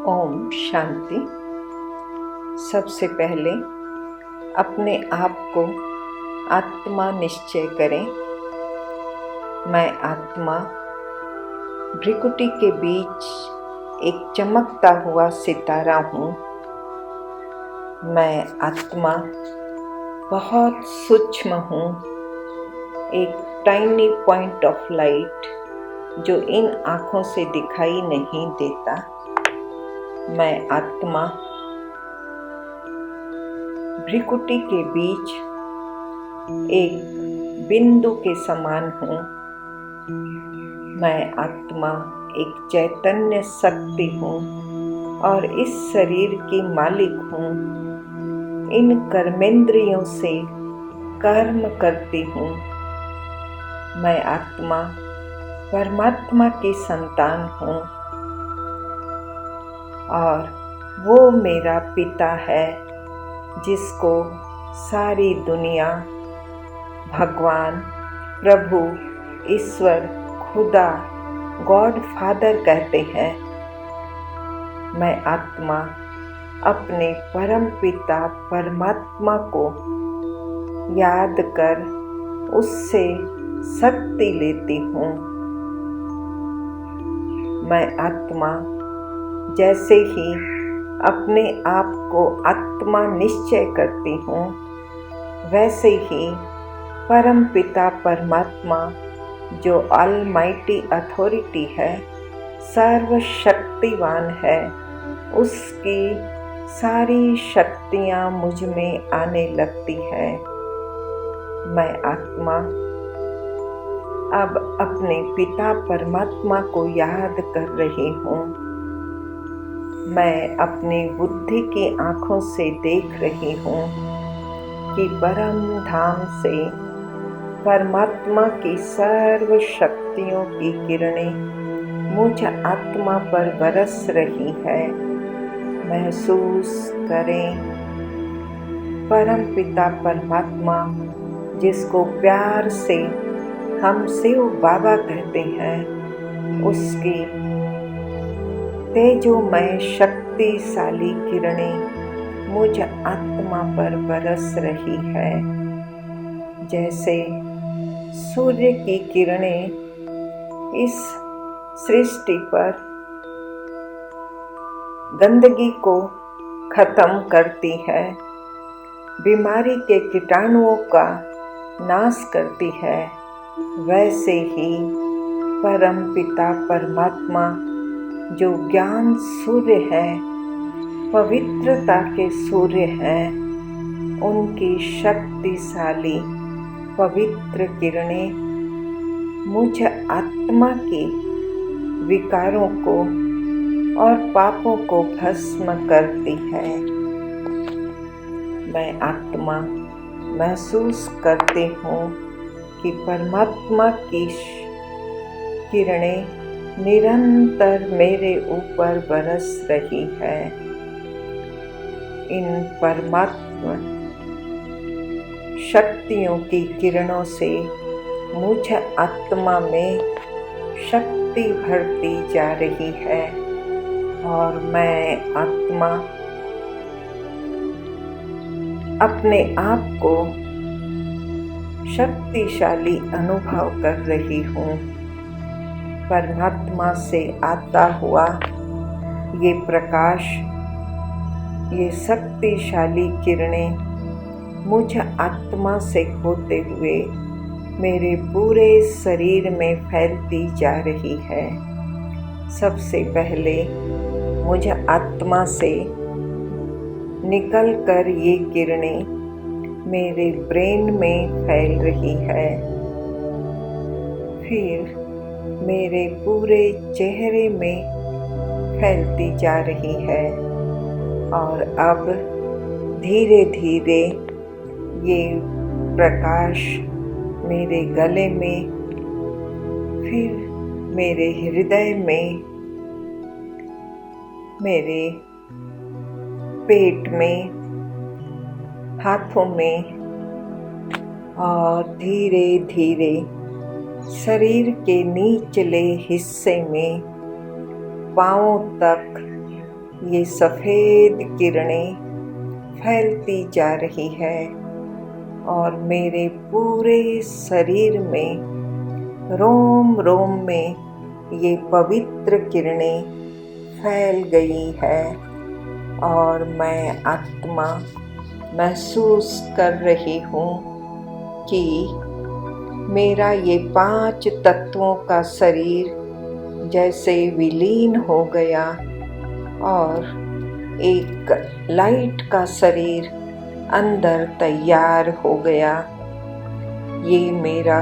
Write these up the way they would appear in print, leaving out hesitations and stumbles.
ओम शांति। सबसे पहले अपने आप को आत्मा निश्चय करें। मैं आत्मा भ्रिकुटी के बीच एक चमकता हुआ सितारा हूँ। मैं आत्मा बहुत सूक्ष्म हूँ, एक टाइनी पॉइंट ऑफ लाइट जो इन आँखों से दिखाई नहीं देता। मैं आत्मा भ्रिकुटी के बीच एक बिंदु के समान हूँ। मैं आत्मा एक चैतन्य शक्ति हूँ और इस शरीर की मालिक हूँ। इन कर्मेंद्रियों से कर्म करती हूँ। मैं आत्मा परमात्मा की संतान हूँ और वो मेरा पिता है जिसको सारी दुनिया भगवान, प्रभु, ईश्वर, खुदा, गॉड फादर कहते हैं। मैं आत्मा अपने परम पिता परमात्मा को याद कर उससे शक्ति लेती हूँ। मैं आत्मा जैसे ही अपने आप को आत्मा निश्चय करती हूँ, वैसे ही परम पिता परमात्मा जो ऑलमाइटी अथॉरिटी है, सर्वशक्तिवान है, उसकी सारी शक्तियाँ मुझ में आने लगती है। मैं आत्मा अब अपने पिता परमात्मा को याद कर रही हूँ। मैं अपनी बुद्धि की आँखों से देख रही हूँ कि परम धाम से परमात्मा की सर्व शक्तियों की किरणें मुझ आत्मा पर बरस रही है। महसूस करें, परम पिता परमात्मा जिसको प्यार से हम शिव बाबा कहते हैं, उसकी तेजोमय शक्तिशाली किरणें मुझ आत्मा पर बरस रही है। जैसे सूर्य की किरणें इस सृष्टि पर गंदगी को खत्म करती है, बीमारी के कीटाणुओं का नाश करती है, वैसे ही परम पिता परमात्मा जो ज्ञान सूर्य है, पवित्रता के सूर्य हैं, उनकी शक्तिशाली पवित्र किरणें मुझ आत्मा के विकारों को और पापों को भस्म करती है। मैं आत्मा महसूस करती हूँ कि परमात्मा की किरणें निरंतर मेरे ऊपर बरस रही है। इन परमात्मा शक्तियों की किरणों से मुझ आत्मा में शक्ति भरती जा रही है और मैं आत्मा अपने आप को शक्तिशाली अनुभव कर रही हूँ। परमात्मा से आता हुआ ये प्रकाश, ये शक्तिशाली किरणें मुझ आत्मा से होते हुए मेरे पूरे शरीर में फैलती जा रही है। सबसे पहले मुझ आत्मा से निकलकर ये किरणें मेरे ब्रेन में फैल रही है, फिर मेरे पूरे चेहरे में फैलती जा रही है और अब धीरे धीरे ये प्रकाश मेरे गले में, फिर मेरे हृदय में, मेरे पेट में, हाथों में और धीरे धीरे शरीर के निचले हिस्से में, पांवों तक ये सफ़ेद किरणें फैलती जा रही है और मेरे पूरे शरीर में, रोम रोम में ये पवित्र किरणें फैल गई है और मैं आत्मा महसूस कर रही हूँ कि मेरा ये 5 तत्वों का शरीर जैसे विलीन हो गया और एक लाइट का शरीर अंदर तैयार हो गया। ये मेरा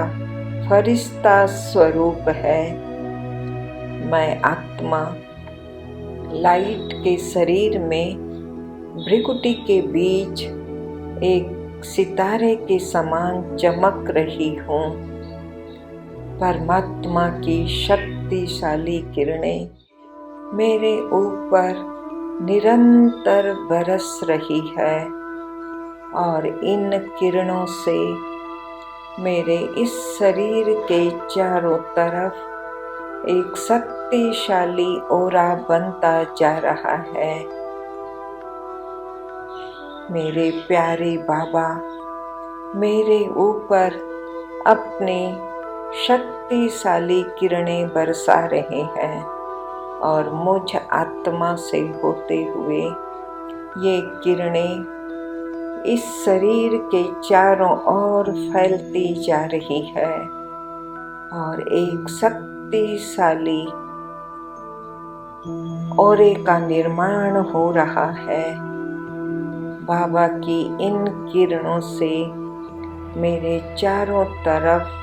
फरिश्ता स्वरूप है। मैं आत्मा लाइट के शरीर में भृकुटी के बीच एक सितारे के समान चमक रही हूँ। परमात्मा की शक्तिशाली किरणें मेरे ऊपर निरंतर बरस रही है और इन किरणों से मेरे इस शरीर के चारों तरफ एक शक्तिशाली ऑरा बनता जा रहा है। मेरे प्यारे बाबा मेरे ऊपर अपनी शक्तिशाली किरणें बरसा रहे हैं और मुझ आत्मा से होते हुए ये किरणें इस शरीर के चारों ओर फैलती जा रही है और एक शक्तिशाली ऑरे का निर्माण हो रहा है। बाबा की इन किरणों से मेरे चारों तरफ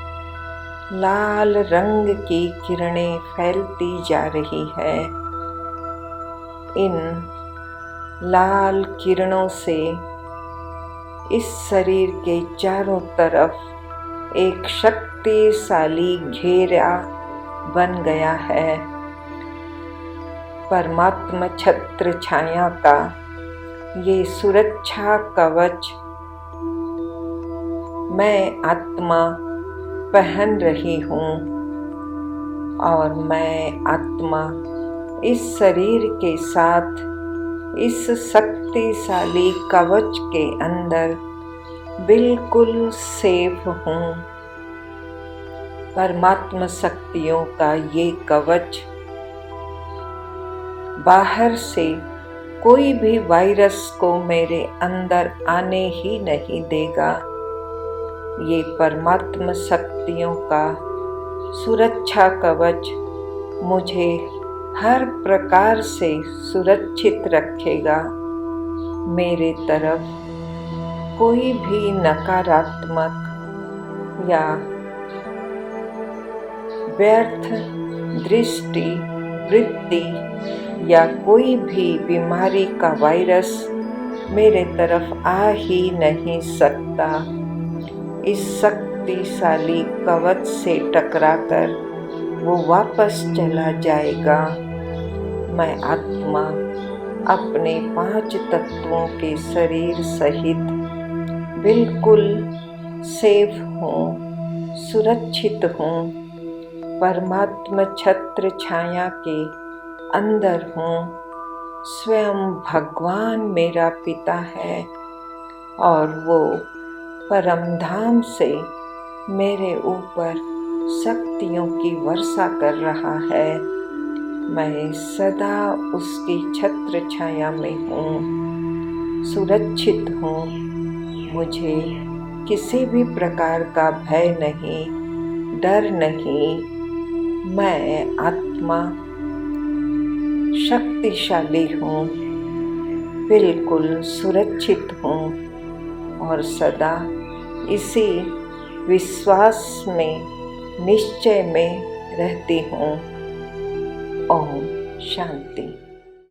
लाल रंग की किरणें फैलती जा रही है। इन लाल किरणों से इस शरीर के चारों तरफ एक शक्तिशाली घेरा बन गया है। परमात्मा छत्र छाया का ये सुरक्षा कवच मैं आत्मा पहन रही हूँ और मैं आत्मा इस शरीर के साथ इस शक्तिशाली कवच के अंदर बिल्कुल सेफ हूँ। परमात्मा शक्तियों का ये कवच बाहर से कोई भी वायरस को मेरे अंदर आने ही नहीं देगा। ये परमात्मा शक्तियों का सुरक्षा कवच मुझे हर प्रकार से सुरक्षित रखेगा। मेरे तरफ कोई भी नकारात्मक या व्यर्थ दृष्टि, वृत्ति या कोई भी बीमारी का वायरस मेरे तरफ आ ही नहीं सकता। इस शक्तिशाली कवच से टकराकर वो वापस चला जाएगा। मैं आत्मा अपने 5 तत्वों के शरीर सहित बिल्कुल सेफ हूँ, सुरक्षित हूँ। परमात्मा छत्र छाया के अंदर हूँ। स्वयं भगवान मेरा पिता है और वो परम धाम से मेरे ऊपर शक्तियों की वर्षा कर रहा है। मैं सदा उसकी छत्र छाया में हूँ, सुरक्षित हूँ। मुझे किसी भी प्रकार का भय नहीं, डर नहीं। मैं आत्मा शक्तिशाली हूँ, बिल्कुल सुरक्षित हूँ और सदा इसी विश्वास में, निश्चय में रहती हूँ। ओम शांति।